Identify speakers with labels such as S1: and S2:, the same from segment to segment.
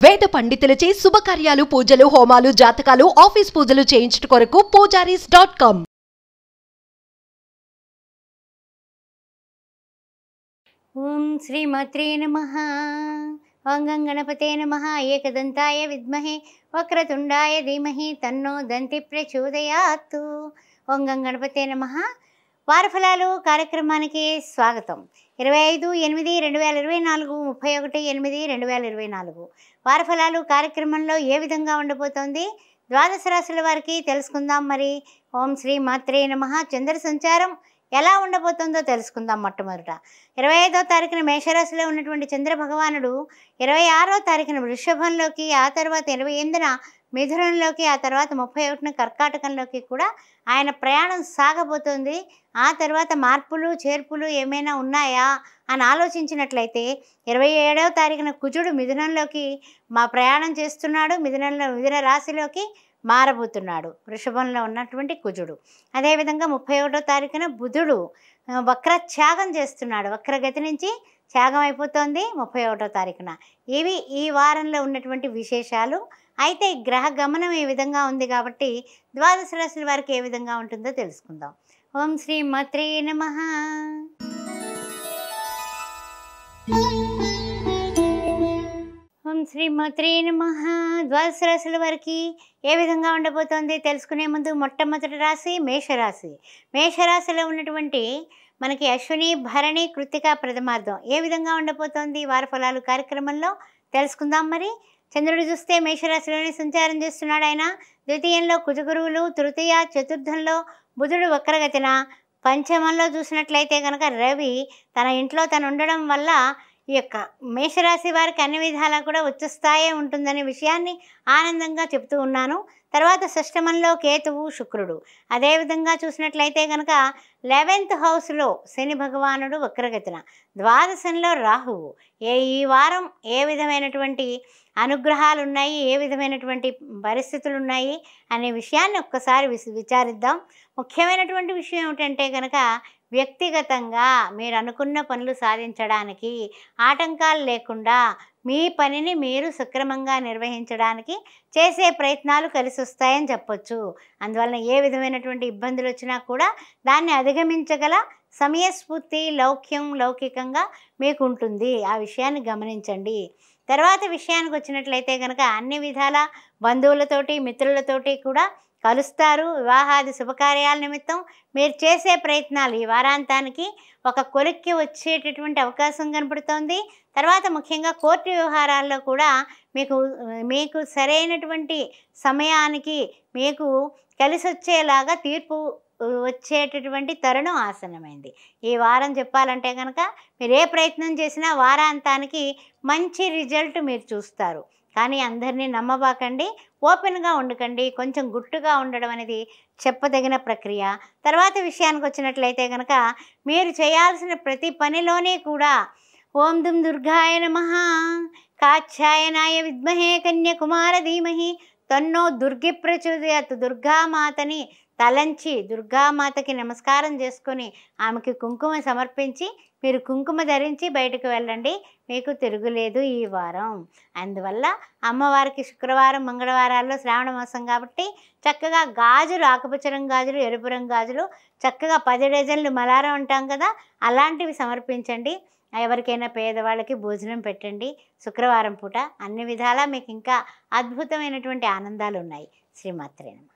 S1: వేద పండితులచే శుభకార్యాలు, పూజలు, హోమాలు, జాతకాలు, ఆఫీస్ పూజలు చేయించుట కొరకు పూజారీస్.com.
S2: ఓం శ్రీమాత్రే నమః. ఓం గణపతే నమః. ఏకదంతాయ విద్మహే వక్రతుండాయ ధీమహి తన్నో దంతి ప్రచోదయాత్. ఓం గణపతే నమః. వారఫలాలు కార్యక్రమానికి స్వాగతం. 25/8/2024, 31/8/2024 వారఫలాలు కార్యక్రమంలో ఏ విధంగా ఉండబోతోంది, ద్వాదశ రాశుల వారికి తెలుసుకుందాం. మరి ఓం శ్రీ మాత్రే నమః. చంద్ర సంచారం ఎలా ఉండబోతుందో తెలుసుకుందాం. మొట్టమొదట 25వ తారీఖున మేషరాశిలో ఉన్నటువంటి చంద్ర భగవానుడు 26వ తారీఖున వృషభంలోకి, ఆ తర్వాత 28న మిథునంలోకి, ఆ తర్వాత 31న కర్కాటకంలోకి కూడా ఆయన ప్రయాణం సాగబోతోంది. ఆ తర్వాత మార్పులు చేర్పులు ఏమైనా ఉన్నాయా అని ఆలోచించినట్లయితే 27వ తారీఖున కుజుడు మిథునంలోకి ప్రయాణం చేస్తున్నాడు. మిథున రాశిలోకి మారబోతున్నాడు వృషభంలో ఉన్నటువంటి కుజుడు. అదేవిధంగా 31వ తారీఖున బుధుడు వక్ర త్యాగం చేస్తున్నాడు. వక్రగతి నుంచి త్యాగం అయిపోతుంది 31వ తారీఖున. ఇవి ఈ వారంలో ఉన్నటువంటి విశేషాలు. అయితే గ్రహ గమనం ఏ విధంగా ఉంది కాబట్టి ద్వాదశ రాశుల వారికి ఏ విధంగా ఉంటుందో తెలుసుకుందాం. ఓం శ్రీ మాత్రే నమః. ఓం శ్రీ మాత్రే నమః. ద్వాదశ రాశుల వారికి ఏ విధంగా ఉండబోతోంది తెలుసుకునే ముందు మొట్టమొదటి రాశి మేషరాశి. మేషరాశిలో ఉన్నటువంటి మనకి అశ్విని, భరణి, కృత్తిక, ప్రథమార్థం ఏ విధంగా ఉండబోతోంది వారఫలాలు కార్యక్రమంలో తెలుసుకుందాం. మరి చంద్రుడు చూస్తే మేషరాశిలోనే సంచారం చేస్తున్నాడు. ఆయన ద్వితీయంలో కుజగురువులు, తృతీయ చతుర్థంలో బుధుడు వక్రగతిన, పంచమంలో చూసినట్లయితే కనుక రవి తన ఇంట్లో తను ఉండడం వల్ల ఈ యొక్క మేషరాశి వారికి అన్ని విధాలా కూడా ఉచ్చస్థాయే ఉంటుందనే విషయాన్ని ఆనందంగా చెప్తూ ఉన్నాను. తర్వాత షష్టమంలో కేతువు, శుక్రుడు. అదేవిధంగా చూసినట్లయితే కనుక 11th హౌస్లో శని భగవానుడు వక్రగతిన, ద్వాదశంలో రాహువు. ఈ వారం ఏ విధమైనటువంటి అనుగ్రహాలు ఉన్నాయి, ఏ విధమైనటువంటి పరిస్థితులు ఉన్నాయి అనే విషయాన్ని ఒక్కసారి విచారిద్దాం. ముఖ్యమైనటువంటి విషయం ఏమిటంటే కనుక వ్యక్తిగతంగా మీరు అనుకున్న పనులు సాధించడానికి ఆటంకాలు లేకుండా మీ పనిని మీరు సక్రమంగా నిర్వహించడానికి చేసే ప్రయత్నాలు కలిసి వస్తాయని చెప్పొచ్చు. అందువలన ఏ విధమైనటువంటి ఇబ్బందులు వచ్చినా కూడా దాన్ని అధిగమించగల సమయస్ఫూర్తి, లౌకికంగా మీకు ఉంటుంది. ఆ విషయాన్ని గమనించండి. తర్వాత విషయానికి వచ్చినట్లయితే కనుక అన్ని విధాల బంధువులతోటి, మిత్రులతోటి కూడా కలుస్తారు. వివాహాది శుభకార్యాల నిమిత్తం మీరు చేసే ప్రయత్నాలు ఈ వారాంతానికి ఒక కొలిక్కి వచ్చేటటువంటి అవకాశం కనపడుతోంది. తర్వాత ముఖ్యంగా కోర్టు వ్యవహారాల్లో కూడా మీకు సరైనటువంటి సమయానికి మీకు కలిసి వచ్చేలాగా తీర్పు వచ్చేటటువంటి తరుణం ఆసన్నమైంది. ఈ వారం చెప్పాలంటే కనుక మీరు ఏ ప్రయత్నం చేసినా వారాంతానికి మంచి రిజల్ట్ మీరు చూస్తారు. కానీ అందరినీ నమ్మబాకండి, ఓపెన్గా ఉండకండి. కొంచెం గుట్టుగా ఉండడం అనేది చెప్పదగిన ప్రక్రియ. తర్వాత విషయానికి వచ్చినట్లయితే కనుక మీరు చేయాల్సిన ప్రతి పనిలోనే కూడా ఓం దుం దుర్గాయ నమః, కాత్యాయనాయ విద్మహే, కన్యాకుమార ధీమహి తన్నో దుర్గి ప్రచోదయాత్. దుర్గామాతని తలంచి దుర్గామాతకి నమస్కారం చేసుకొని ఆమెకి కుంకుమ సమర్పించి మీరు కుంకుమ ధరించి బయటకు వెళ్ళండి. మీకు తిరుగులేదు ఈ వారం. అందువల్ల అమ్మవారికి శుక్రవారం, మంగళవారాల్లో శ్రావణ మాసం కాబట్టి చక్కగా గాజులు, ఆకుపచ్చ రంగు గాజులు, ఎరుపు రంగు గాజులు, చక్కగా 10 డజన్లు మలారం అంటాం కదా, అలాంటివి సమర్పించండి. ఎవరికైనా పేదవాళ్ళకి భోజనం పెట్టండి శుక్రవారం పూట. అన్ని విధాలా మీకు ఇంకా అద్భుతమైనటువంటి ఆనందాలు ఉన్నాయి. శ్రీమాత్రే నమః.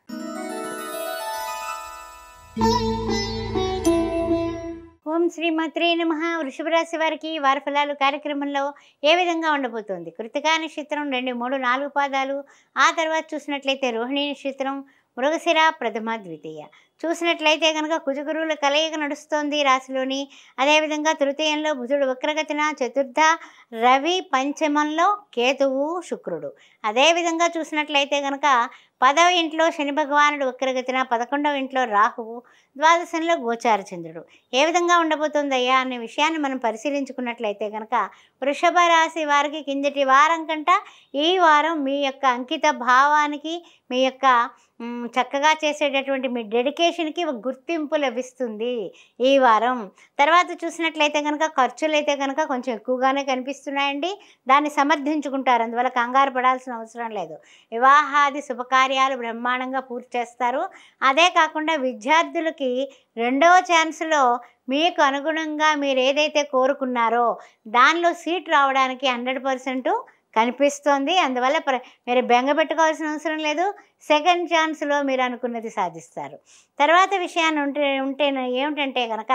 S2: ఓం శ్రీమాత్రే నమః. వృషభ రాశి వారికి వారఫలాలు కార్యక్రమంలో ఏ విధంగా ఉండబోతోంది? కృతికా నక్షత్రం 2, 3, 4 పాదాలు. ఆ తర్వాత చూసినట్లయితే రోహిణి నక్షత్రం, మృగశిర, ప్రథమ, ద్వితీయ. చూసినట్లయితే కనుక కుజగురువుల కలయిక నడుస్తోంది రాశిలోని. అదేవిధంగా తృతీయంలో బుధుడు వక్రగతిన, చతుర్థ రవి, పంచమంలో కేతువు, శుక్రుడు. అదేవిధంగా చూసినట్లయితే కనుక 10వ ఇంట్లో శని భగవానుడు వక్రగతిన, 11వ ఇంట్లో రాహువు, ద్వాదశంలో గోచార చంద్రుడు. ఏ విధంగా ఉండబోతుందయ్యా అనే విషయాన్ని మనం పరిశీలించుకున్నట్లయితే కనుక వృషభ రాశి వారికి కిందటి వారం కంట ఈ వారం మీ యొక్క అంకిత భావానికి, మీ యొక్క చక్కగా చేసేటటువంటి మీ డెడికేషన్ డెడికేషన్కి ఒక గుర్తింపు లభిస్తుంది ఈ వారం. తర్వాత చూసినట్లయితే కనుక ఖర్చులు అయితే కనుక కొంచెం ఎక్కువగానే కనిపిస్తున్నాయండి. దాన్ని సమర్థించుకుంటారు, అందువల్ల కంగారు పడాల్సిన అవసరం లేదు. వివాహాది శుభకార్యాలు బ్రహ్మాండంగా పూర్తి చేస్తారు. అదే కాకుండా విద్యార్థులకి రెండవ ఛాన్స్లో మీకు అనుగుణంగా మీరు ఏదైతే కోరుకున్నారో దానిలో సీట్ రావడానికి 100% కనిపిస్తోంది. అందువల్ల మీరు బెంగ పెట్టుకోవాల్సిన అవసరం లేదు. సెకండ్ ఛాన్స్లో మీరు అనుకున్నది సాధిస్తారు. తర్వాత విషయాన్ని ఉంటే ఏమిటంటే కనుక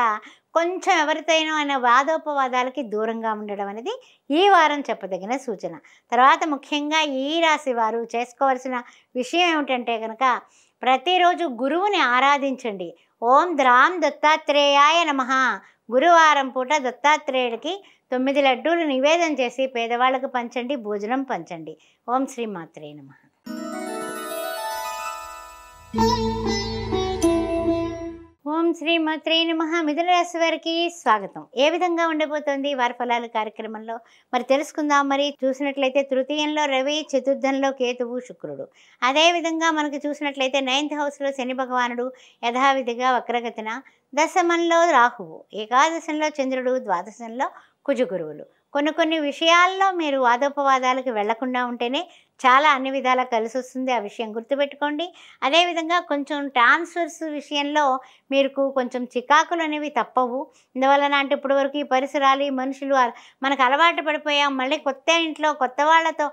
S2: కొంచెం ఎవరితోనో అయిన వాదోపవాదాలకి దూరంగా ఉండడం అనేది ఈ వారం చెప్పదగిన సూచన. తర్వాత ముఖ్యంగా ఈ రాశి వారు చేసుకోవాల్సిన విషయం ఏమిటంటే కనుక ప్రతిరోజు గురువుని ఆరాధించండి. ఓం ద్రాం దత్తాత్రేయాయ నమః. గురువారం పూట దత్తాత్రేయుడికి 9 లడ్డూలు నివేదన చేసి పేదవాళ్ళకు పంచండి, భోజనం పంచండి. ఓం శ్రీ మాత్రే నమః. ఓం శ్రీ మాత్రే నమః. మిథున రాశి వారికి స్వాగతం. ఏ విధంగా ఉండబోతోంది వారి ఫలాలు కార్యక్రమంలో మరి తెలుసుకుందాం. మరి చూసినట్లయితే తృతీయంలో రవి, చతుర్థంలో కేతువు, శుక్రుడు. అదేవిధంగా మనకి చూసినట్లయితే 9th హౌస్లో శని భగవానుడు యథావిధిగా వక్రగతిన, దశమంలో రాహువు, ఏకాదశంలో చంద్రుడు, ద్వాదశంలో కుజగురువులు. కొన్ని విషయాల్లో మీరు వాదోపవాదాలకు వెళ్లకుండా ఉంటేనే చాలా అన్ని విధాలా కలిసి వస్తుంది. ఆ విషయం గుర్తుపెట్టుకోండి. అదేవిధంగా కొంచెం ట్రాన్స్ఫర్స్ విషయంలో మీకు కొంచెం చికాకులు అనేవి తప్పవు. ఇందువలన అంటే ఇప్పటి వరకు ఈ పరిసరాలు, ఈ మనుషులు మనకు అలవాటు పడిపోయాం. మళ్ళీ కొత్త ఇంట్లో కొత్త వాళ్ళతో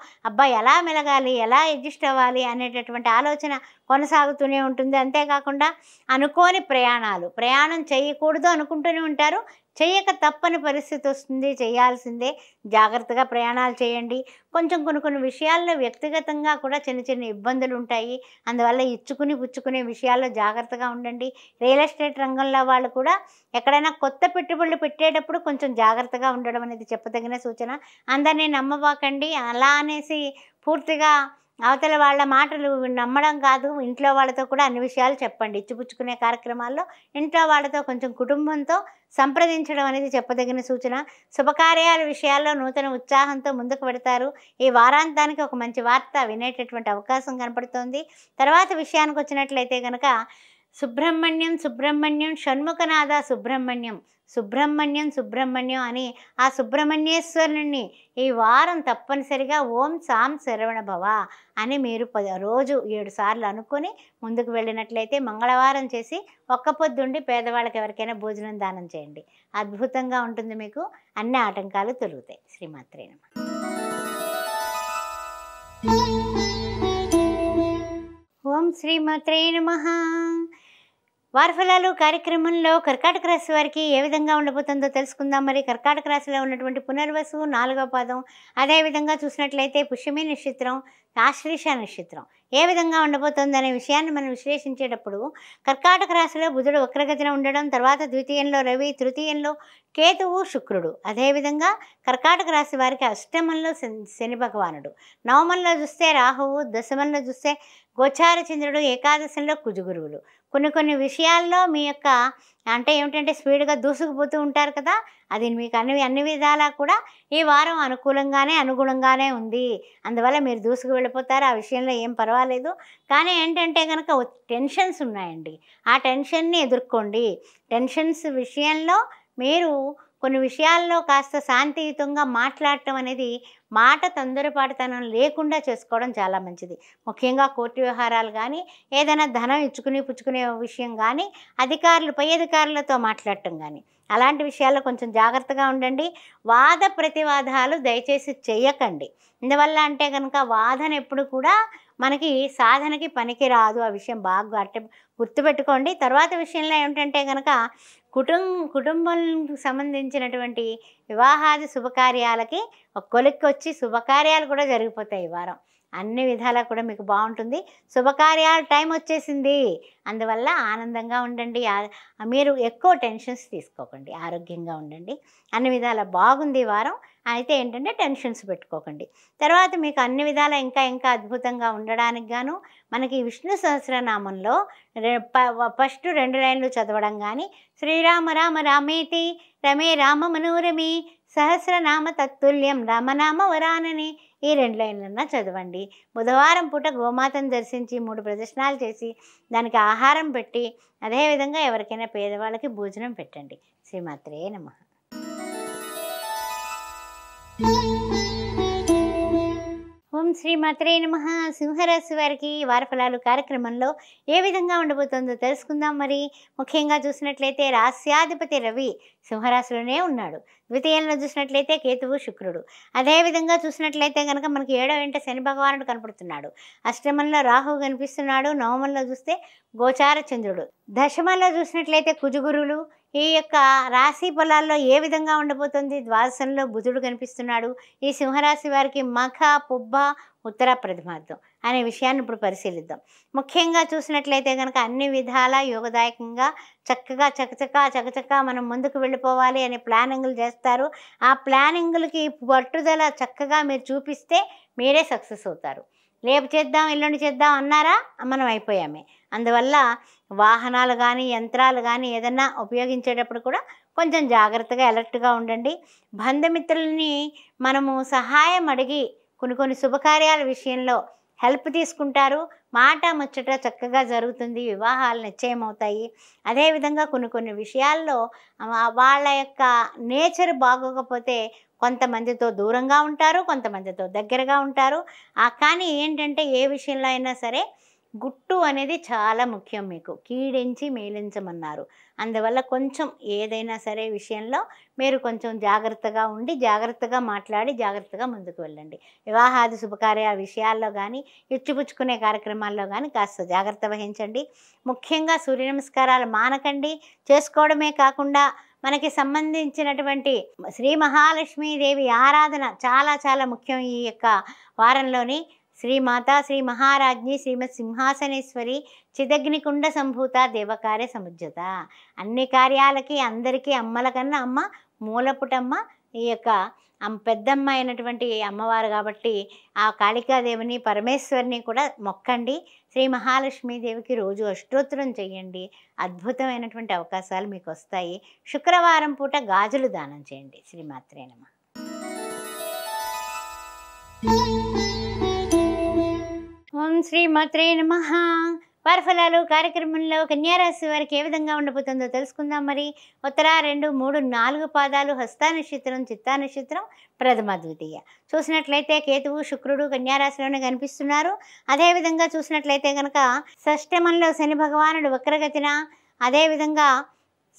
S2: ఎలా మెలగాలి, ఎలా అడ్జస్ట్ అవ్వాలి అనేటటువంటి ఆలోచన కొనసాగుతూనే ఉంటుంది. అంతేకాకుండా అనుకోని ప్రయాణం చేయకూడదు అనుకుంటూనే ఉంటారు, చేయక తప్పని పరిస్థితి వస్తుంది, చేయాల్సిందే. జాగ్రత్తగా ప్రయాణాలు చేయండి. కొంచెం కొన్ని విషయాల్లో వ్యక్తిగతంగా కూడా చిన్న ఇబ్బందులు ఉంటాయి. అందువల్ల ఇచ్చుకుని పుచ్చుకునే విషయాల్లో జాగ్రత్తగా ఉండండి. రియల్ ఎస్టేట్ రంగంలో వాళ్ళు కూడా ఎక్కడైనా కొత్త పెట్టుబడులు పెట్టేటప్పుడు కొంచెం జాగ్రత్తగా ఉండడం అనేది చెప్పదగిన సూచన. అందరినీ నమ్మబాకండి. అలా అనేసి పూర్తిగా అవతల వాళ్ళ మాటలు నమ్మడం కాదు. ఇంట్లో వాళ్ళతో కూడా అన్ని విషయాలు చెప్పండి. ఇచ్చిపుచ్చుకునే కార్యక్రమాల్లో ఇంట్లో వాళ్ళతో కొంచెం కుటుంబంతో సంప్రదించడం అనేది చెప్పదగిన సూచన. శుభకార్యాల విషయాల్లో నూతన ఉత్సాహంతో ముందుకు పెడతారు. ఈ వారాంతానికి ఒక మంచి వార్త వినేటటువంటి అవకాశం కనపడుతోంది. తర్వాత విషయానికి వచ్చినట్లయితే కనుక సుబ్రహ్మణ్యం షణ్ముఖనాథ సుబ్రహ్మణ్యం అని ఆ సుబ్రహ్మణ్యేశ్వరుని ఈ వారం తప్పనిసరిగా ఓం సాం శరవణ భవ అని మీరు రోజు 7 సార్లు అనుకొని ముందుకు వెళ్ళినట్లయితే మంగళవారం చేసి ఒక్క పొద్దుండి పేదవాళ్ళకి ఎవరికైనా భోజనం దానం చేయండి. అద్భుతంగా ఉంటుంది. మీకు అన్ని ఆటంకాలు తొలుగుతాయి. శ్రీమాత్రే నమః. ఓం శ్రీమాత్రే నమః. వారి ఫలాలు కార్యక్రమంలో కర్కాటక రాశి వారికి ఏ విధంగా ఉండబోతుందో తెలుసుకుందాం. మరి కర్కాటక రాశిలో ఉన్నటువంటి పునర్వసు 4వ పాదం, అదేవిధంగా చూసినట్లయితే పుష్యమి నక్షత్రం, ఆశ్లేష నక్షత్రం ఏ విధంగా ఉండబోతుంది అనే విషయాన్ని మనం విశ్లేషించేటప్పుడు కర్కాటక రాశిలో బుధుడు వక్రగతిన ఉండడం, తర్వాత ద్వితీయంలో రవి, తృతీయంలో కేతువు, శుక్రుడు. అదేవిధంగా కర్కాటక రాశి వారికి అష్టమంలో శని భగవానుడు, నవమంలో చూస్తే రాహువు, దశమంలో చూస్తే గోచార చంద్రుడు, ఏకాదశంలో కుజగురువులు. కొన్ని విషయాల్లో మీ యొక్క అంటే ఏమిటంటే స్పీడ్గా దూసుకుపోతూ ఉంటారు కదా, అది మీకు అన్ని విధాలా కూడా ఈ వారం అనుగుణంగానే ఉంది. అందువల్ల మీరు దూసుకు వెళ్ళిపోతారు. ఆ విషయంలో ఏం పర్వాలేదు. కానీ ఏంటంటే కనుక టెన్షన్స్ ఉన్నాయండి. ఆ టెన్షన్ని ఎదుర్కోండి. టెన్షన్స్ విషయంలో మీరు కొన్ని విషయాల్లో కాస్త శాంతియుతంగా మాట్లాడటం అనేది, మాట తొందరపాటుతనం లేకుండా చేసుకోవడం చాలా మంచిది. ముఖ్యంగా కోర్టు వ్యవహారాలు కానీ, ఏదైనా ధనం ఇచ్చుకుని పుచ్చుకునే విషయం కానీ, పై అధికారులతో మాట్లాడటం కానీ, అలాంటి విషయాల్లో కొంచెం జాగ్రత్తగా ఉండండి. వాద ప్రతివాదాలు దయచేసి చెయ్యకండి. ఇందువల్ల అంటే కనుక వాదన ఎప్పుడు కూడా మనకి సాధనకి పనికి రాదు. ఆ విషయం బాగా గుర్తుపెట్టుకోండి. తర్వాత విషయంలో ఏమిటంటే కనుక కుటుంబానికి సంబంధించినటువంటి వివాహాది శుభకార్యాలకి ఒక కొలిక్కి వచ్చి శుభకార్యాలు కూడా జరిగిపోతాయి ఈ వారం. అన్ని విధాలా కూడా మీకు బాగుంటుంది. శుభకార్యాల టైం వచ్చేసింది. అందువల్ల ఆనందంగా ఉండండి. మీరు ఎక్కువ టెన్షన్స్ తీసుకోకండి. ఆరోగ్యంగా ఉండండి. అన్ని విధాలా బాగుంది ఈ వారం. అయితే ఏంటంటే టెన్షన్స్ పెట్టుకోకండి. తర్వాత మీకు అన్ని విధాలా ఇంకా అద్భుతంగా ఉండడానికి గాను మనకి విష్ణు సహస్రనామంలో ఫస్ట్ 2 లైన్లు చదవడం కానీ, శ్రీరామ రామ రామేతి రమే రామ మనోరమి సహస్రనామ తత్తుల్యం రామనామ వరానని ఈ 2 లైన్లన్నా చదవండి. బుధవారం పూట గోమాతను దర్శించి 3 ప్రదక్షిణాలు చేసి దానికి ఆహారం పెట్టి అదేవిధంగా ఎవరికైనా పేదవాళ్ళకి భోజనం పెట్టండి. శ్రీమాత్రే నమః. ఓం శ్రీమాత్రే నమః. సింహరాశి వారికి వార ఫలాలు కార్యక్రమంలో ఏ విధంగా ఉండబోతుందో తెలుసుకుందాం. మరి ముఖ్యంగా చూసినట్లయితే రాస్యాధిపతి రవి సింహరాశిలోనే ఉన్నాడు. ద్వితీయంలో చూసినట్లయితే కేతువు శుక్రుడు. అదేవిధంగా చూసినట్లయితే కనుక మనకి 7వ ఇంట శని భగవానుడు కనపడుతున్నాడు. అష్టమంలో రాహువు కనిపిస్తున్నాడు. నవమంలో చూస్తే గోచార చంద్రుడు. దశమంలో చూసినట్లయితే కుజగురులు. ఈ యొక్క రాశి ఫలాల్లో ఏ విధంగా ఉండబోతుంది? ద్వాదశంలో బుధుడు కనిపిస్తున్నాడు. ఈ సింహరాశి వారికి మఖ, పుబ్బ, ఉత్తర ప్రథమార్థం అనే విషయాన్ని ఇప్పుడు పరిశీలిద్దాం. ముఖ్యంగా చూసినట్లయితే కనుక అన్ని విధాలా యోగదాయకంగా చకచకా మనం ముందుకు వెళ్ళిపోవాలి అనే ప్లానింగ్లు చేస్తారు. ఆ ప్లానింగ్లకి పట్టుదల చక్కగా మీరు చూపిస్తే మీరే సక్సెస్ అవుతారు. రేపు చేద్దాం, ఎల్లుండి చేద్దాం అన్నారా, మనం అయిపోయామే. అందువల్ల వాహనాలు కానీ యంత్రాలు కానీ ఏదన్నా ఉపయోగించేటప్పుడు కూడా కొంచెం జాగ్రత్తగా అలర్ట్గా ఉండండి. బంధుమిత్రులని మనము సహాయం అడిగి కొన్ని శుభకార్యాల విషయంలో హెల్ప్ తీసుకుంటారు. మాట ముచ్చట చక్కగా జరుగుతుంది. వివాహాలు నిశ్చయమవుతాయి. అదేవిధంగా కొన్ని విషయాల్లో వాళ్ళ యొక్క నేచర్ బాగోకపోతే కొంతమందితో దూరంగా ఉంటారు, కొంతమందితో దగ్గరగా ఉంటారు. కానీ ఏంటంటే ఏ విషయంలో అయినా సరే గుట్టు అనేది చాలా ముఖ్యం. మీకు కీడించి మేలించమన్నారు. అందువల్ల కొంచెం ఏదైనా సరే విషయంలో మీరు కొంచెం జాగ్రత్తగా ఉండి జాగ్రత్తగా మాట్లాడి జాగ్రత్తగా ముందుకు వెళ్ళండి. వివాహాది శుభకార్య విషయాల్లో కానీ ఇచ్చిపుచ్చుకునే కార్యక్రమాల్లో కానీ కాస్త జాగ్రత్త వహించండి. ముఖ్యంగా సూర్య నమస్కారాలు మానకండి. చేసుకోవడమే కాకుండా మనకి సంబంధించినటువంటి శ్రీ మహాలక్ష్మీదేవి ఆరాధన చాలా ముఖ్యం. ఈ యొక్క వారంలోని శ్రీమాతా శ్రీ మహారాజ్ఞి శ్రీమత్ సింహాసనేశ్వరి చిదగ్నికుండ సంభూత దేవకార్య సముజ్జత. అన్ని కార్యాలకి అందరికీ అమ్మల కన్నా అమ్మ మూలపుటమ్మ. ఈ యొక్క పెద్దమ్మ అయినటువంటి అమ్మవారు కాబట్టి ఆ కాళికాదేవిని పరమేశ్వరిని కూడా మొక్కండి. శ్రీ మహాలక్ష్మీదేవికి రోజు అష్టోత్తరం చేయండి. అద్భుతమైనటువంటి అవకాశాలు మీకు వస్తాయి. శుక్రవారం పూట గాజులు దానం చేయండి. శ్రీమాత్రే నమః. ఓం శ్రీమాత్రే నమః. వారఫలాలు కార్యక్రమంలో కన్యారాశి వారికి ఏ విధంగా ఉండబోతుందో తెలుసుకుందాం. మరి ఉత్తర 2, 3, 4 పాదాలు హస్త నక్షత్రం, చిత్తా నక్షత్రం, ప్రథమ ద్వితీయ. చూసినట్లయితే కేతువు శుక్రుడు కన్యారాశిలోనే కనిపిస్తున్నారు. అదేవిధంగా చూసినట్లయితే కనుక షష్టమంలో శని భగవానుడు వక్రగతిన, అదేవిధంగా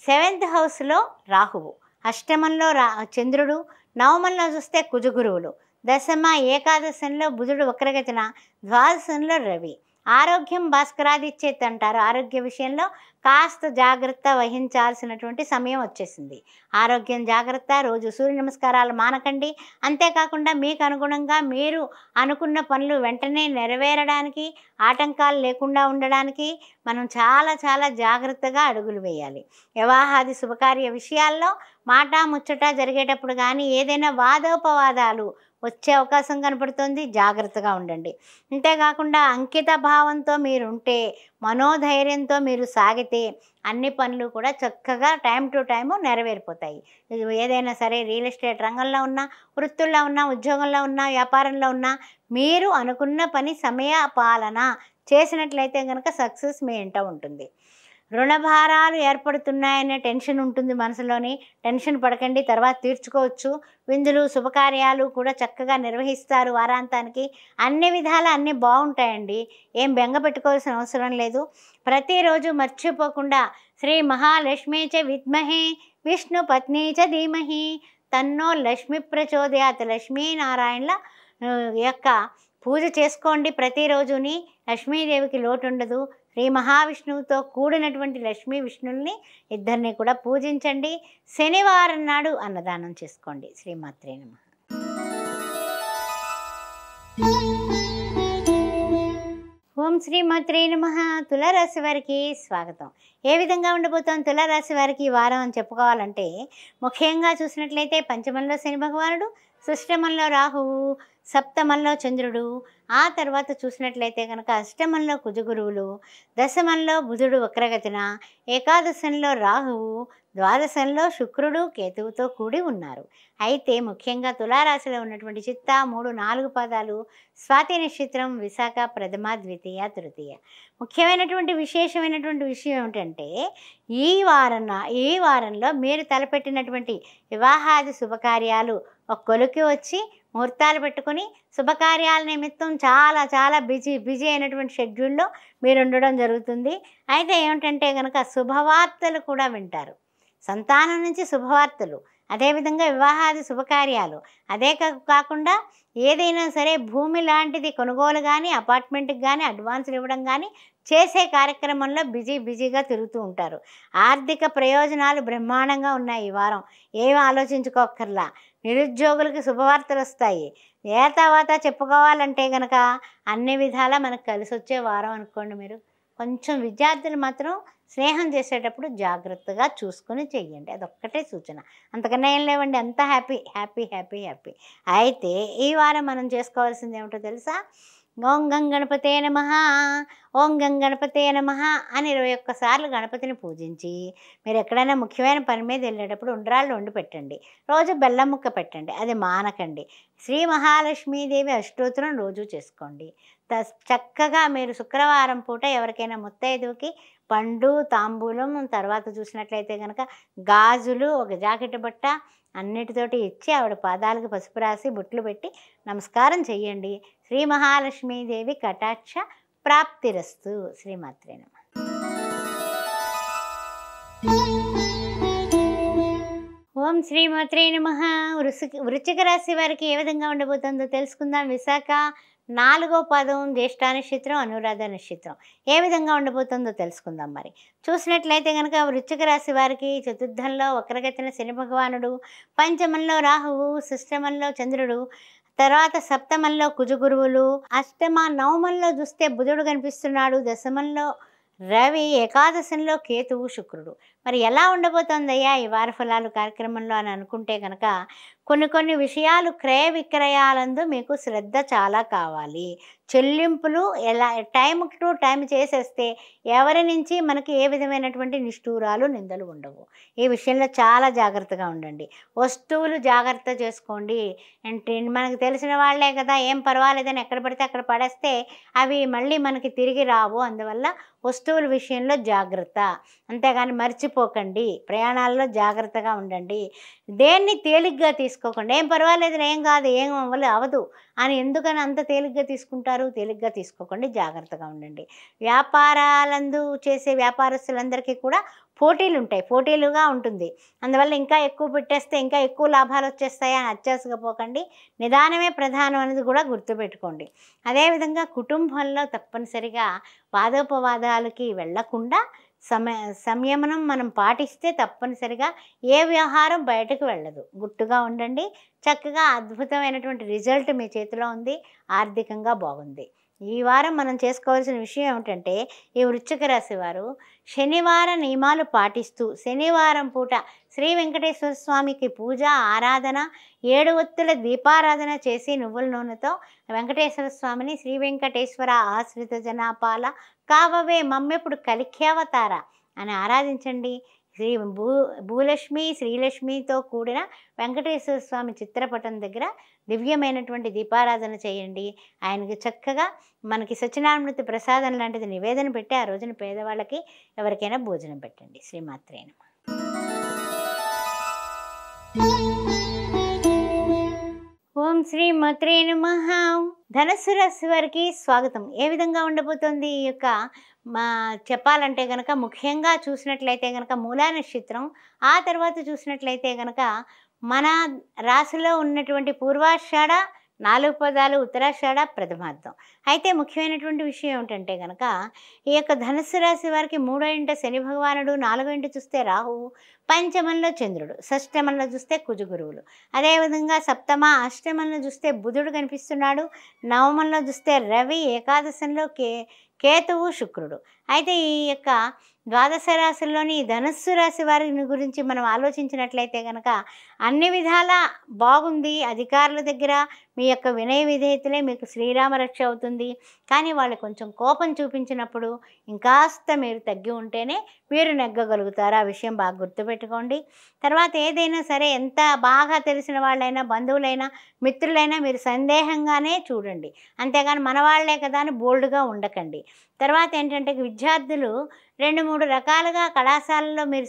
S2: 7th హౌస్లో రాహువు, అష్టమంలో చంద్రుడు, నవమంలో చూస్తే కుజగురువులు, దశమ ఏకాదశంలో బుధుడు వక్రగతిన, ద్వాదశంలో రవి. ఆరోగ్యం భాస్కరాదిచ్చేది అంటారు. ఆరోగ్య విషయంలో కాస్త జాగ్రత్త వహించాల్సినటువంటి సమయం వచ్చేసింది. ఆరోగ్యం జాగ్రత్త. రోజు సూర్య నమస్కారాలు మానకండి. అంతేకాకుండా మీకు అనుగుణంగా మీరు అనుకున్న పనులు వెంటనే నెరవేరడానికి, ఆటంకాలు లేకుండా ఉండడానికి మనం చాలా జాగ్రత్తగా అడుగులు వేయాలి. వివాహాది శుభకార్య విషయాల్లో మాట ముచ్చట జరిగేటప్పుడు కానీ ఏదైనా వాదోపవాదాలు వచ్చే అవకాశం కనపడుతుంది. జాగ్రత్తగా ఉండండి. అంతేకాకుండా అంకిత భావంతో మీరుంటే, మనోధైర్యంతో మీరు సాగితే అన్ని పనులు కూడా చక్కగా టైం టు టైము నెరవేరిపోతాయి. ఏదైనా సరే రియల్ ఎస్టేట్ రంగంలో ఉన్నా, వృత్తుల్లో ఉన్నా, ఉద్యోగంలో ఉన్నా, వ్యాపారంలో ఉన్నా మీరు అనుకున్న పని సమయ పాలన చేసినట్లయితే కనుక సక్సెస్ మీ ఇంట ఉంటుంది. రుణభారాలు ఏర్పడుతున్నాయనే టెన్షన్ ఉంటుంది మనసులోని. టెన్షన్ పడకండి, తర్వాత తీర్చుకోవచ్చు. విందులు శుభకార్యాలు కూడా చక్కగా నిర్వహిస్తారు. వారాంతానికి అన్ని విధాలు అన్నీ బాగుంటాయండి. ఏం బెంగ పెట్టుకోవాల్సిన అవసరం లేదు. ప్రతిరోజు మర్చిపోకుండా శ్రీ మహాలక్ష్మీ చ విద్మహే విష్ణు పత్ని చ ధీమహి తన్నో లక్ష్మి ప్రచోదయాత్ లక్ష్మీనారాయణల యొక్క పూజ చేసుకోండి. ప్రతిరోజుని లక్ష్మీదేవికి లోటు ఉండదు. శ్రీ మహావిష్ణువుతో కూడినటువంటి లక్ష్మీ విష్ణుల్ని ఇద్దరిని కూడా పూజించండి. శనివారం నాడు అన్నదానం చేసుకోండి. శ్రీమాత్రే నమః. ఓం శ్రీమాత్రే నమః. తులారాశి వారికి స్వాగతం. ఏ విధంగా ఉండబోతోంది తులారాశి వారికి ఈ వారం అని చెప్పుకోవాలంటే, ముఖ్యంగా చూసినట్లయితే పంచమంలో శని భగవానుడు, షష్టమంలో రాహువు, సప్తమంలో చంద్రుడు, ఆ తర్వాత చూసినట్లయితే కనుక అష్టమంలో కుజగురువులు, దశమంలో బుధుడు వక్రగతిన, ఏకాదశంలో రాహువు, ద్వాదశంలో శుక్రుడు కేతువుతో కూడి ఉన్నారు. అయితే ముఖ్యంగా తులారాశిలో ఉన్నటువంటి చిత్త 3, 4 పాదాలు, స్వాతి నక్షత్రం, విశాఖ ప్రథమ, ద్వితీయ, తృతీయ. ముఖ్యమైనటువంటి విశేషమైనటువంటి విషయం ఏమిటంటే ఈ వారంలో మీరు తలపెట్టినటువంటి వివాహాది శుభకార్యాలు ఒక కొలికి వచ్చి ముహూర్తాలు పెట్టుకొని శుభకార్యాల నిమిత్తం చాలా చాలా బిజీ అయినటువంటి షెడ్యూల్లో మీరు ఉండడం జరుగుతుంది. అయితే ఏమిటంటే కనుక శుభవార్తలు కూడా వింటారు. సంతానం నుంచి శుభవార్తలు, అదేవిధంగా వివాహాది శుభకార్యాలు, అదే కాకుండా ఏదైనా సరే భూమి లాంటిది కొనుగోలు కానీ, అపార్ట్మెంట్కి కానీ అడ్వాన్సులు ఇవ్వడం కానీ చేసే కార్యక్రమంలో బిజీగా తిరుగుతూ ఉంటారు. ఆర్థిక ప్రయోజనాలు బ్రహ్మాండంగా ఉన్నాయి ఈ వారం, ఏమి ఆలోచించుకోక్కర్లా. నిరుద్యోగులకి శుభవార్తలు వస్తాయి. ఏ తర్వాత చెప్పుకోవాలంటే కనుక అన్ని విధాలా మనకు కలిసి వచ్చే వారం అనుకోండి. మీరు కొంచెం విద్యార్థులు మాత్రం స్నేహం చేసేటప్పుడు జాగ్రత్తగా చూసుకొని చెయ్యండి, అదొక్కటే సూచన. అంతకన్నా ఏం లేవండి, అంతా హ్యాపీ. అయితే ఈ వారం మనం చేసుకోవాల్సింది ఏమిటో తెలుసా? ఓం గం గణపతే నమః, ఓం గం గణపతే నమః అని 21 సార్లు గణపతిని పూజించి మీరు ఎక్కడైనా ముఖ్యమైన పని మీద వెళ్ళేటప్పుడు ఉండ్రాళ్ళు వండి పెట్టండి. రోజు బెల్లం ముక్క పెట్టండి, అది మానకండి. శ్రీ మహాలక్ష్మీదేవి అష్టోత్తరం రోజు చేసుకోండి. చక్కగా మీరు శుక్రవారం పూట ఎవరికైనా ముత్తైదువుకి పండు, తాంబూలం, తర్వాత చూసినట్లయితే కనుక గాజులు, ఒక జాకెట్ బట్ట అన్నిటితోటి ఇచ్చి ఆవిడ పాదాలకు పసుపు రాసి బొట్లు పెట్టి నమస్కారం చెయ్యండి. శ్రీ మహాలక్ష్మీదేవి కటాక్ష ప్రాప్తిరస్తు. శ్రీమాత్రే నమః. ఓం శ్రీమాత్రే నమః. వృశ్చిక రాశి వారికి ఏ విధంగా ఉండబోతుందో తెలుసుకుందాం. విశాఖ 4వ పాదం, జ్యేష్ఠ నక్షత్రం, అనురాధ నక్షత్రం ఏ విధంగా ఉండబోతుందో తెలుసుకుందాం. మరి చూసినట్లయితే కనుక వృశ్చిక రాశి వారికి చతుర్థంలో వక్రగతిన శని భగవానుడు, పంచమంలో రాహువు, షష్టమంలో చంద్రుడు, తర్వాత సప్తమంలో కుజగురువులు, అష్టమ నవమంలో చూస్తే బుధుడు కనిపిస్తున్నాడు, దశమంలో రవి, ఏకాదశంలో కేతువు, శుక్రుడు. మరి ఎలా ఉండబోతోందయ్యా ఈ వార ఫలాలు కార్యక్రమంలో అని అనుకుంటే కనుక కొన్ని విషయాలు క్రయ విక్రయాలందు మీకు శ్రద్ధ చాలా కావాలి. చెల్లింపులు ఎలా టైం టు టైం చేసేస్తే ఎవరి నుంచి మనకి ఏ విధమైనటువంటి నిష్ఠూరాలు, నిందలు ఉండవు. ఈ విషయంలో చాలా జాగ్రత్తగా ఉండండి. వస్తువులు జాగ్రత్త చేసుకోండి. అంటే మనకు తెలిసిన వాళ్ళే కదా, ఏం పర్వాలేదని ఎక్కడ పడితే అక్కడ పడేస్తే అవి మళ్ళీ మనకి తిరిగి రావు. అందువల్ల వస్తువుల విషయంలో జాగ్రత్త, అంతేగాని మర్చిపోకండి. ప్రయాణాల్లో జాగ్రత్తగా ఉండండి. దేన్ని తేలిగ్గా తీసుకోకండి. ఏం పర్వాలేదు, ఏం కాదు, ఏం అవదు అని ఎందుకని అంత తేలిగ్గా తీసుకుంటారు? తేలిగ్గా తీసుకోకండి, జాగ్రత్తగా ఉండండి. వ్యాపారాలందు చేసే వ్యాపారస్తులందరికీ కూడా పోటీలుగా ఉంటుంది. అందువల్ల ఇంకా ఎక్కువ పెట్టేస్తే ఇంకా ఎక్కువ లాభాలు వచ్చేస్తాయా అని అత్యాశగా పోకండి. నిదానమే ప్రధానం అనేది కూడా గుర్తుపెట్టుకోండి. అదేవిధంగా కుటుంబంలో తప్పనిసరిగా వాదోపవాదాలకి వెళ్లకుండా సంయమనం మనం పాటిస్తే తప్పనిసరిగా ఏ వ్యవహారం బయటకు వెళ్ళదు. గుట్టుగా ఉండండి. చక్కగా అద్భుతమైనటువంటి రిజల్ట్ మీ చేతిలో ఉంది. ఆర్థికంగా బాగుంది. ఈ వారం మనం చేసుకోవాల్సిన విషయం ఏమిటంటే ఈ వృశ్చిక రాశి వారు శనివార నియమాలు పాటిస్తూ శనివారం పూట శ్రీ వెంకటేశ్వర స్వామికి పూజ, ఆరాధన, 7 ఒత్తుల దీపారాధన చేసి నువ్వుల నూనెతో వెంకటేశ్వర స్వామిని శ్రీ వెంకటేశ్వర ఆశ్రిత జనాపాల కావవే మమ్మెప్పుడు కలిఖ్యావతార అని ఆరాధించండి. భూలక్ష్మి, శ్రీలక్ష్మితో కూడిన వెంకటేశ్వర స్వామి చిత్రపటం దగ్గర దివ్యమైనటువంటి దీపారాధన చేయండి. ఆయనకి చక్కగా మనకి సత్యనారాయణమూర్తి ప్రసాదం లాంటిది నివేదన పెట్టి ఆ రోజున పేదవాళ్ళకి ఎవరికైనా భోజనం పెట్టండి. శ్రీమాత్రే నమః. ఓం శ్రీమాత్రే నమః. ధనుస్సు రాశి వారికి స్వాగతం. ఏ విధంగా ఉండబోతోంది ఈ యొక్క చెప్పాలంటే కనుక ముఖ్యంగా చూసినట్లయితే కనుక మూలా నక్షత్రం, ఆ తర్వాత చూసినట్లయితే కనుక మన రాశిలో ఉన్నటువంటి పూర్వాషాఢ 4 పదాలు, ఉత్తరాషాఢ ప్రథమార్థం. అయితే ముఖ్యమైనటువంటి విషయం ఏమిటంటే కనుక ఈ యొక్క ధనుస్సు రాశి వారికి 3వ ఇంట శని భగవానుడు, 4వ ఇంట చూస్తే రాహువు, పంచమంలో చంద్రుడు, షష్టమంలో చూస్తే కుజగురువులు, అదేవిధంగా సప్తమ అష్టమంలో చూస్తే బుధుడు కనిపిస్తున్నాడు, నవమంలో చూస్తే రవి, ఏకాదశంలో కేతువు, శుక్రుడు. అయితే ఈ యొక్క ద్వాదశ రాశుల్లోని ధనుస్సు రాశి వారి గురించి మనం ఆలోచించినట్లయితే కనుక అన్ని విధాలా బాగుంది. అధికారుల దగ్గర మీ యొక్క వినయ విధేయతలే మీకు శ్రీరామ రక్ష అవుతుంది. కానీ వాళ్ళు కొంచెం కోపం చూపించినప్పుడు ఇంకాస్త మీరు తగ్గి ఉంటేనే మీరు నెగ్గగలుగుతారు. ఆ విషయం బాగా గుర్తుపెట్టుకోండి. తర్వాత ఏదైనా సరే ఎంత బాగా తెలిసిన వాళ్ళైనా, బంధువులైనా, మిత్రులైనా మీరు సందేహంగానే చూడండి. అంతేగాని మన వాళ్ళే కదా అని బోల్డ్గా ఉండకండి. తర్వాత ఏంటంటే విద్యార్థులు 2-3 రకాలుగా కళాశాలలో మీరు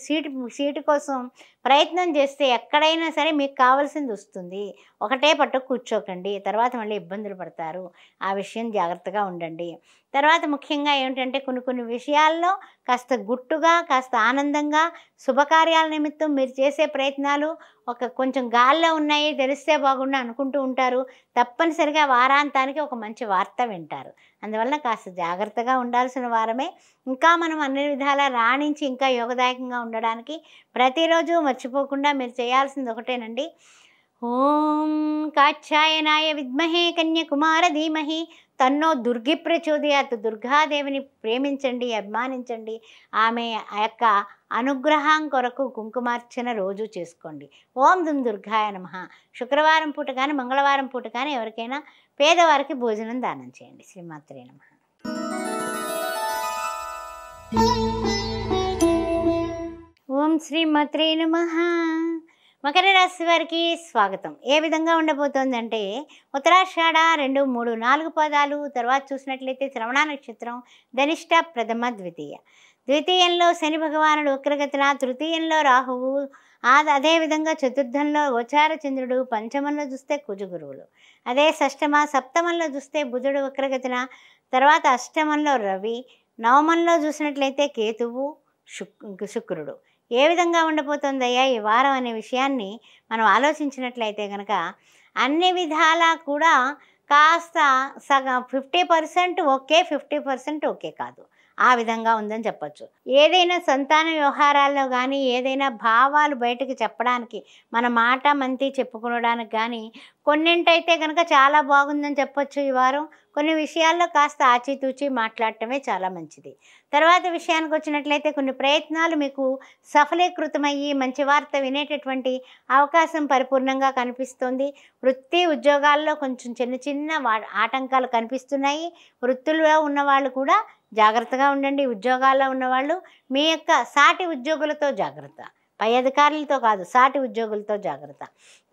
S2: సీటు కోసం ప్రయత్నం చేస్తే ఎక్కడైనా సరే మీకు కావాల్సింది వస్తుంది. ఒకటే పట్టు కూర్చోకండి, తర్వాత మళ్ళీ ఇబ్బందులు పడతారు. ఆ విషయం జాగ్రత్తగా ఉండండి. తర్వాత ముఖ్యంగా ఏమిటంటే కొన్ని విషయాల్లో కాస్త గుట్టుగా, కాస్త ఆనందంగా శుభకార్యాల నిమిత్తం మీరు చేసే ప్రయత్నాలు కొంచెం గాల్లో ఉన్నాయి, తెలిస్తే బాగుండు అనుకుంటూ ఉంటారు. తప్పనిసరిగా వారాంతానికి ఒక మంచి వార్త వింటారు. అందువలన కాస్త జాగ్రత్తగా ఉండాల్సిన వారమే. ఇంకా మనం అన్ని విధాలా రాణించి ఇంకా యోగదాయకంగా ఉండడానికి ప్రతిరోజు మర్చిపోకుండా మీరు చేయాల్సింది ఒకటేనండి. ఓం కాత్యాయనాయ విద్మహే కన్యకుమార ధీమహి తన్నో దుర్గి ప్రచోదయాత్. దుర్గాదేవిని ప్రేమించండి, అభిమానించండి. ఆమె ఆ యొక్క అనుగ్రహం కొరకు కుంకుమార్చన రోజు చేసుకోండి. ఓం దుర్గాయ నమః. శుక్రవారం పూట కానీ మంగళవారం పూట కానీ ఎవరికైనా పేదవారికి భోజనం దానం చేయండి. శ్రీమాత్రే నమః. ఓం శ్రీమాత్రే నమః. మకర రాశి వారికి స్వాగతం. ఏ విధంగా ఉండబోతోందంటే ఉత్తరాషాఢ 2, 3, 4 పాదాలు, తర్వాత చూసినట్లయితే శ్రవణ నక్షత్రం, ధనిష్ట, ప్రథమ, ద్వితీయ. ద్వితీయంలో శని భగవానుడు వక్రగతిన, తృతీయంలో రాహువు, అదేవిధంగా చతుర్థంలో గోచార చంద్రుడు, పంచమంలో చూస్తే కుజగురువులు, అదే షష్టమ సప్తమంలో చూస్తే బుధుడు వక్రగతిన, తర్వాత అష్టమంలో రవి, నవమంలో చూసినట్లయితే కేతువు, శుక్రుడు. ఏ విధంగా ఉండబోతుందయ్యా ఈ వారం అనే విషయాన్ని మనం ఆలోచించినట్లయితే కనుక అన్ని విధాలా కూడా కాస్త సగం 50% ఓకే, 50% ఓకే కాదు, ఆ విధంగా ఉందని చెప్పచ్చు. ఏదైనా సంతాన వ్యవహారాల్లో కానీ, ఏదైనా భావాలు బయటకు చెప్పడానికి, మన మాట మంతి చెప్పుకోవడానికి కానీ కొన్నింటైతే కనుక చాలా బాగుందని చెప్పచ్చు ఈ వారం. కొన్ని విషయాల్లో కాస్త ఆచితూచి మాట్లాడటమే చాలా మంచిది. తర్వాత విషయానికి వచ్చినట్లయితే కొన్ని ప్రయత్నాలు మీకు సఫలీకృతమయ్యి మంచి వార్త వినేటటువంటి అవకాశం పరిపూర్ణంగా కనిపిస్తుంది. వృత్తి ఉద్యోగాల్లో కొంచెం చిన్న ఆటంకాలు కనిపిస్తున్నాయి. వృత్తుల్లో ఉన్నవాళ్ళు కూడా జాగ్రత్తగా ఉండండి. ఉద్యోగాల్లో ఉన్నవాళ్ళు మీ యొక్క సాటి ఉద్యోగులతో జాగ్రత్త, పై అధికారులతో కాదు, సాటి ఉద్యోగులతో జాగ్రత్త.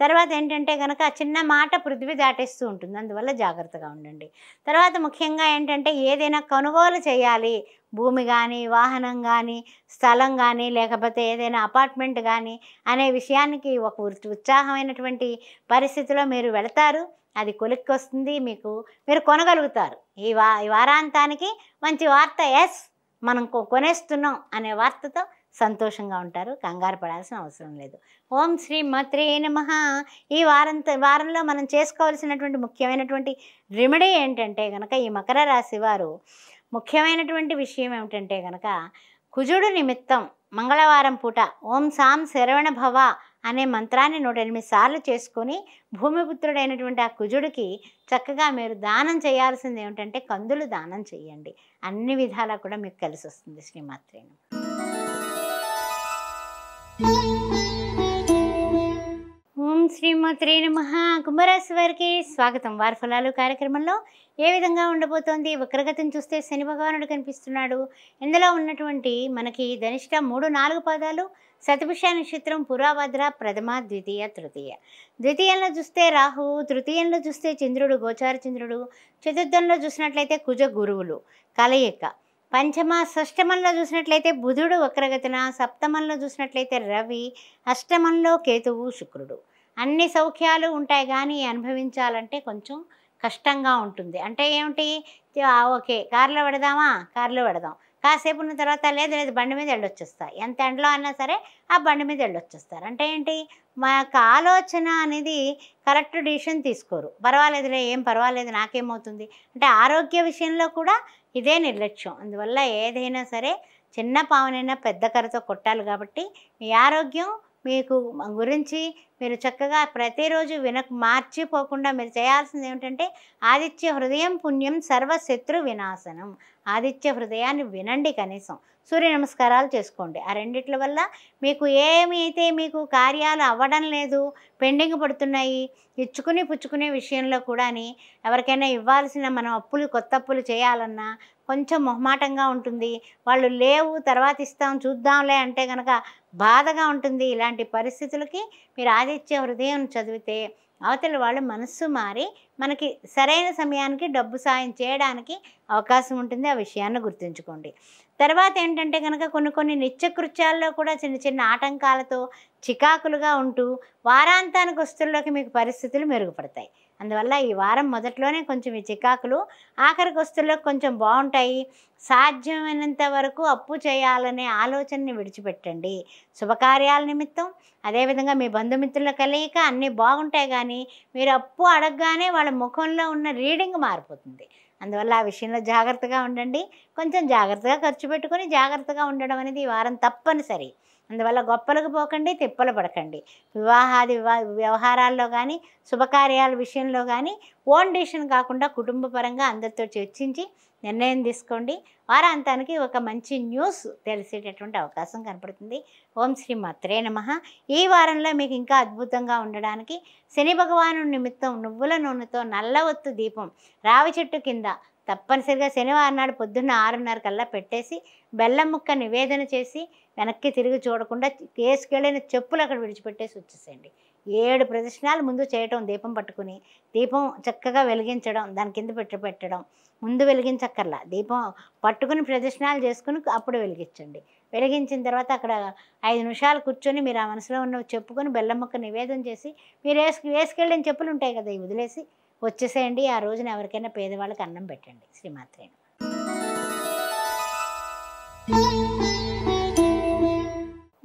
S2: తర్వాత ఏంటంటే కనుక చిన్న మాట పృథ్వీ దాటేస్తూ ఉంటుంది, అందువల్ల జాగ్రత్తగా ఉండండి. తర్వాత ముఖ్యంగా ఏంటంటే ఏదైనా కొనుగోలు చేయాలి, భూమి కానీ, వాహనం కానీ, స్థలం కానీ, లేకపోతే ఏదైనా అపార్ట్మెంట్ కానీ అనే విషయానికి ఒక ఉత్సాహమైనటువంటి పరిస్థితిలో మీరు వెళతారు. అది కొలిక్కొస్తుంది, మీరు కొనగలుగుతారు. ఈ వారాంతానికి మంచి వార్త, ఎస్ మనం కొనేస్తున్నాం అనే వార్తతో సంతోషంగా ఉంటారు. కంగారు పడాల్సిన అవసరం లేదు. ఓం శ్రీ మాత్రే నమః. ఈ వారంలో మనం చేసుకోవాల్సినటువంటి ముఖ్యమైనటువంటి రెమెడీ ఏంటంటే కనుక ఈ మకర రాశి వారు ముఖ్యమైనటువంటి విషయం ఏమిటంటే కనుక కుజుడు నిమిత్తం మంగళవారం పూట ఓం సాం శరవణ భవ అనే మంత్రాన్ని 108 సార్లు చేసుకొని భూమిపుత్రుడైనటువంటి ఆ కుజుడికి చక్కగా మీరు దానం చేయాల్సింది ఏమిటంటే కందులు దానం చేయండి. అన్ని విధాలా కూడా మీకు కలిసి వస్తుంది. శ్రీమాత్రే నమః. ఓం శ్రీమాత్రే నమః. కుంభరాశి వారికి స్వాగతం. వారి ఫలాలు కార్యక్రమంలో ఏ విధంగా ఉండబోతోంది? వక్రగతిని చూస్తే శని భగవానుడు కనిపిస్తున్నాడు. ఇందులో ఉన్నటువంటి మనకి ధనిష్ట 3, 4 పాదాలు, శతభిష నక్షత్రం, పురాభద్ర, ప్రథమ, ద్వితీయ, తృతీయ. ద్వితీయంలో చూస్తే రాహువు, తృతీయంలో చూస్తే చంద్రుడు, గోచార చంద్రుడు, చతుర్థంలో చూసినట్లయితే కుజ గురువులు కలయిక, పంచమ షష్టమంలో చూసినట్లయితే బుధుడు వక్రగతిన, సప్తమంలో చూసినట్లయితే రవి, అష్టమంలో కేతువు, శుక్రుడు. అన్ని సౌఖ్యాలు ఉంటాయి కానీ అనుభవించాలంటే కొంచెం కష్టంగా ఉంటుంది. అంటే ఏమిటి, ఓకే కారులో పెడదామా, కారులో పెడదాం, కాసేపు ఉన్న తర్వాత లేదు బండి మీద వెళ్ళొచ్చేస్తా, ఎంత ఎండలో అయినా సరే ఆ బండి మీద వెళ్ళొచ్చేస్తారు. అంటే ఏంటి, మా యొక్క ఆలోచన అనేది కరెక్ట్ డిసిషన్ తీసుకోరు. పర్వాలేదులే, ఏం పర్వాలేదు, నాకేమవుతుంది అంటే ఆరోగ్య విషయంలో కూడా ఇదే నిర్లక్ష్యం. అందువల్ల ఏదైనా సరే చిన్న పావునైనా పెద్ద కర్రతో కొట్టాలి. కాబట్టి మీ ఆరోగ్యం మీకు గురించి మీరు చక్కగా ప్రతిరోజు మార్చిపోకుండా మీరు చేయాల్సింది ఏమిటంటే ఆదిత్య హృదయం పుణ్యం సర్వశత్రు వినాశనం. ఆదిత్య హృదయాన్ని వినండి, కనీసం సూర్య నమస్కారాలు చేసుకోండి. ఆ రెండిట్ల వల్ల మీకు ఏమైతే మీకు కార్యాలు అవ్వడం లేదు, పెండింగ్ పడుతున్నాయి, ఇచ్చుకుని పుచ్చుకునే విషయంలో కూడాని ఎవరికైనా ఇవ్వాల్సిన మనం అప్పులు కొత్త అప్పులు చేయాలన్నా కొంచెం మొహమాటంగా ఉంటుంది. వాళ్ళు లేవు తర్వాత ఇస్తాం చూద్దాంలే అంటే కనుక బాధగా ఉంటుంది. ఇలాంటి పరిస్థితులకి మీరు ఆదిత్య హృదయం చదివితే అవతల వాళ్ళు మనస్సు మారి మనకి సరైన సమయానికి డబ్బు సాయం చేయడానికి అవకాశం ఉంటుంది. ఆ విషయాన్ని గుర్తుంచుకోండి. తర్వాత ఏంటంటే కనుక కొన్ని నిత్యకృత్యాల్లో కూడా చిన్న చిన్న ఆటంకాలతో చికాకులుగా ఉంటూ వారాంతానికి వస్తువుల్లోకి మీకు పరిస్థితులు మెరుగుపడతాయి. అందువల్ల ఈ వారం మొదట్లోనే కొంచెం ఈ చికాకులు, ఆఖరికి వస్తువుల్లోకి కొంచెం బాగుంటాయి. సాధ్యమైనంత వరకు అప్పు చేయాలనే ఆలోచనని విడిచిపెట్టండి. శుభకార్యాల నిమిత్తం, అదేవిధంగా మీ బంధుమిత్రుల కలయిక అన్నీ బాగుంటాయి. కానీ మీరు అప్పు అడగగానే వాళ్ళ ముఖంలో ఉన్న రీడింగ్ మారిపోతుంది. అందువల్ల ఆ విషయంలో జాగ్రత్తగా ఉండండి. కొంచెం జాగ్రత్తగా ఖర్చు పెట్టుకొని జాగ్రత్తగా ఉండడం అనేది ఈ వారం తప్పనిసరి. అందువల్ల గొప్పలకు పోకండి, తిప్పలు పడకండి. వివాహాది వ్యవహారాల్లో కానీ, శుభకార్యాల విషయంలో కానీ ఓన్ డిసిషన్ కాకుండా కుటుంబ పరంగా అందరితో చర్చించి నిర్ణయం తీసుకోండి. వారాంతానికి ఒక మంచి న్యూస్ తెలిసేటటువంటి అవకాశం కనపడుతుంది. ఓం శ్రీ మాత్రే నమః. ఈ వారంలో మీకు ఇంకా అద్భుతంగా ఉండడానికి శని భగవాను నిమిత్తం నువ్వుల నూనెతో నల్ల ఒత్తు దీపం రావి చెట్టు కింద తప్పనిసరిగా శనివారం నాడు పొద్దున్న 6:30 కల్లా పెట్టేసి బెల్లం ముక్క నివేదన చేసి వెనక్కి తిరిగి చూడకుండా వేసుకెళ్ళిన చెప్పులు అక్కడ విడిచిపెట్టేసి వచ్చేసేయండి. 7 ప్రదక్షిణాలు ముందు చేయటం, దీపం పట్టుకుని దీపం చక్కగా వెలిగించడం, దాని కింద పెట్టడం, ముందు వెలిగించక్కర్లా, దీపం పట్టుకుని ప్రదక్షిణాలు చేసుకుని అప్పుడు వెలిగించండి. వెలిగించిన తర్వాత అక్కడ 5 నిమిషాలు కూర్చొని మీరు ఆ మనసులో ఉన్నవి చెప్పుకొని బెల్లం ముక్క నివేదన చేసి మీరు వేసుకెళ్ళిన చెప్పులు ఉంటాయి కదా, ఇవి వదిలేసి వచ్చేసేయండి. ఆ రోజున ఎవరికైనా పేదవాళ్ళకి అన్నం పెట్టండి. శ్రీమాత్రే నమః.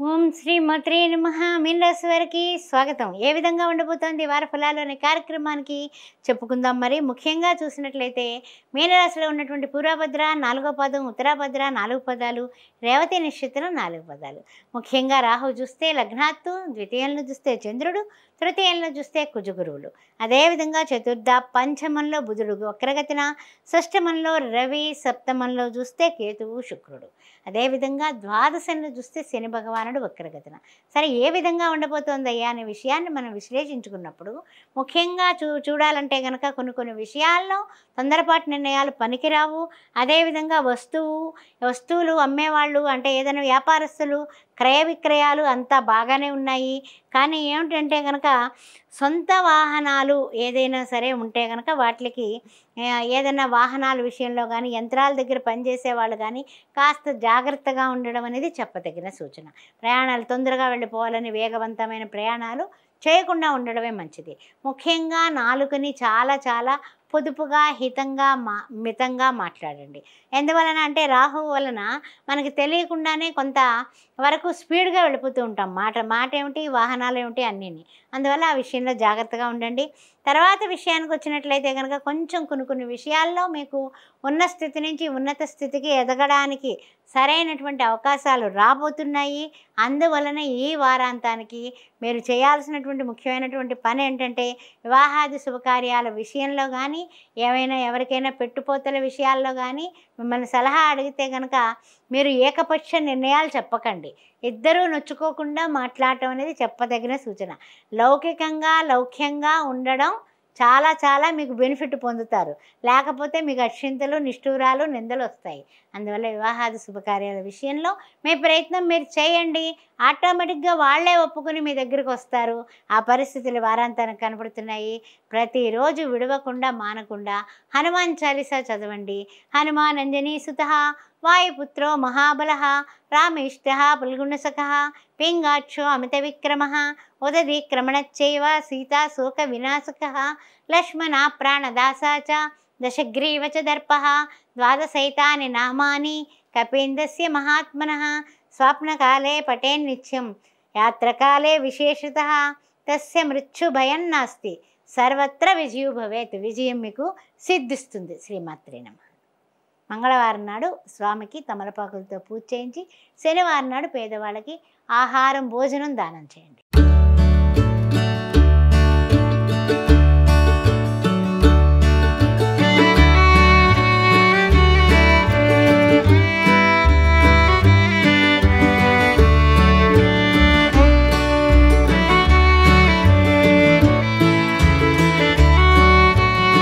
S2: ఓం శ్రీ మాత్రే నమః. మీన రాశి వారికి స్వాగతం. ఏ విధంగా ఉండబోతోంది వార ఫలాలు అనే కార్యక్రమానికి చెప్పుకుందాం. మరి ముఖ్యంగా చూసినట్లయితే మీనరాశిలో ఉన్నటువంటి పూర్వభద్ర 4వ పదం, ఉత్తరాభద్ర 4 పదాలు, రేవతి నక్షత్రం 4 పదాలు. ముఖ్యంగా రాహు చూస్తే లగ్నాత్తు, ద్వితీయంలో చూస్తే చంద్రుడు, తృతీయంలో చూస్తే కుజగురువులు. అదేవిధంగా చతుర్థ పంచమంలో బుధుడు వక్రగతిన, షష్టమంలో రవి, సప్తమంలో చూస్తే కేతువు శుక్రుడు. అదేవిధంగా ద్వాదశంలో చూస్తే శని భగవానుడు వక్రగతిన. సరే, ఏ విధంగా ఉండబోతోందయ్యా అనే విషయాన్ని మనం విశ్లేషించుకున్నప్పుడు ముఖ్యంగా చూడాలంటే కనుక కొన్ని విషయాల్లో తొందరపాటు నిర్ణయాలు పనికిరావు. అదేవిధంగా వస్తువులు అమ్మేవాళ్ళు అంటే ఏదైనా వ్యాపారస్తులు క్రయ విక్రయాలు అంతా బాగానే ఉన్నాయి. కానీ ఏమిటంటే కనుక సొంత వాహనాలు ఏదైనా సరే ఉంటే కనుక వాటికి ఏదైనా వాహనాల విషయంలో కానీ యంత్రాల దగ్గర పనిచేసే వాళ్ళు కానీ కాస్త జాగ్రత్తగా ఉండడం అనేది చెప్పదగిన సూచన. ప్రయాణాలు తొందరగా వెళ్ళిపోవాలని వేగవంతమైన ప్రయాణాలు చేయకుండా ఉండడమే మంచిది. ముఖ్యంగా నాలుకని చాలా చాలా పొదుపుగా, హితంగా, మితంగా మాట్లాడండి. ఎందువలన అంటే రాహువు వలన మనకి తెలియకుండానే కొంత వరకు స్పీడ్గా వెళ్ళిపోతూ ఉంటాం. మాట ఏమిటి, వాహనాలు ఏమిటి అన్నీని. అందువల్ల ఆ విషయంలో జాగ్రత్తగా ఉండండి. తర్వాత విషయానికి వచ్చినట్లయితే కనుక కొంచెం కొన్ని విషయాల్లో మీకు ఉన్న స్థితి నుంచి ఉన్నత స్థితికి ఎదగడానికి సరైనటువంటి అవకాశాలు రాబోతున్నాయి. అందువలన ఈ వారాంతానికి మీరు చేయాల్సినటువంటి ముఖ్యమైనటువంటి పని ఏంటంటే వివాహాది శుభకార్యాల విషయంలో కానీ, ఏమైనా ఎవరికైనా పెట్టుపోతల విషయాల్లో కానీ మిమ్మల్ని సలహా అడిగితే కనుక మీరు ఏకపక్ష నిర్ణయాలు చెప్పకండి. ఇద్దరూ నొచ్చుకోకుండా మాట్లాడటం అనేది చెప్పదగిన సూచన. లౌక్యంగా ఉండడం చాలా చాలా మీకు బెనిఫిట్ పొందుతారు. లేకపోతే మీకు అక్షింతలు, నిష్ఠూరాలు, నిందలు వస్తాయి. అందువల్ల వివాహాది శుభకార్యాల విషయంలో మీ ప్రయత్నం మీరు చేయండి. ఆటోమేటిక్గా వాళ్ళే ఒప్పుకొని మీ దగ్గరికి వస్తారు. ఆ పరిస్థితులు వారాంతానికి కనపడుతున్నాయి. ప్రతిరోజు విడవకుండా మానకుండా హనుమాన్ చాలీసా చదవండి. హనుమాన్ అంజనీ సుతః వాయుపుత్రో మహాబలః రామేష్టః బల్గుణసఖః పింగాక్షో అమిత విక్రమః ఉదదీక్రమణచ్చైవ సీతా శోక వినాశకః లక్ష్మణ ప్రాణదాసా చ దశగ్రీవ చ దర్పః ద్వాదశైతాని నామాని కపీంద్రస్య మహాత్మనః స్వప్నకాలే పఠేన్నిత్యం యాత్రకాలే విశేషతః తస్య మృత్యుభయం నాస్తి సర్వత్ర విజయో భవేత్. విజయం మీకు సిద్ధిస్తుంది. శ్రీమాత్రే నమః. మంగళవారం నాడు స్వామికి తమలపాకులతో పూజ చేయించి శనివారం నాడు పేదవాళ్ళకి ఆహారం, భోజనం దానం చేయండి.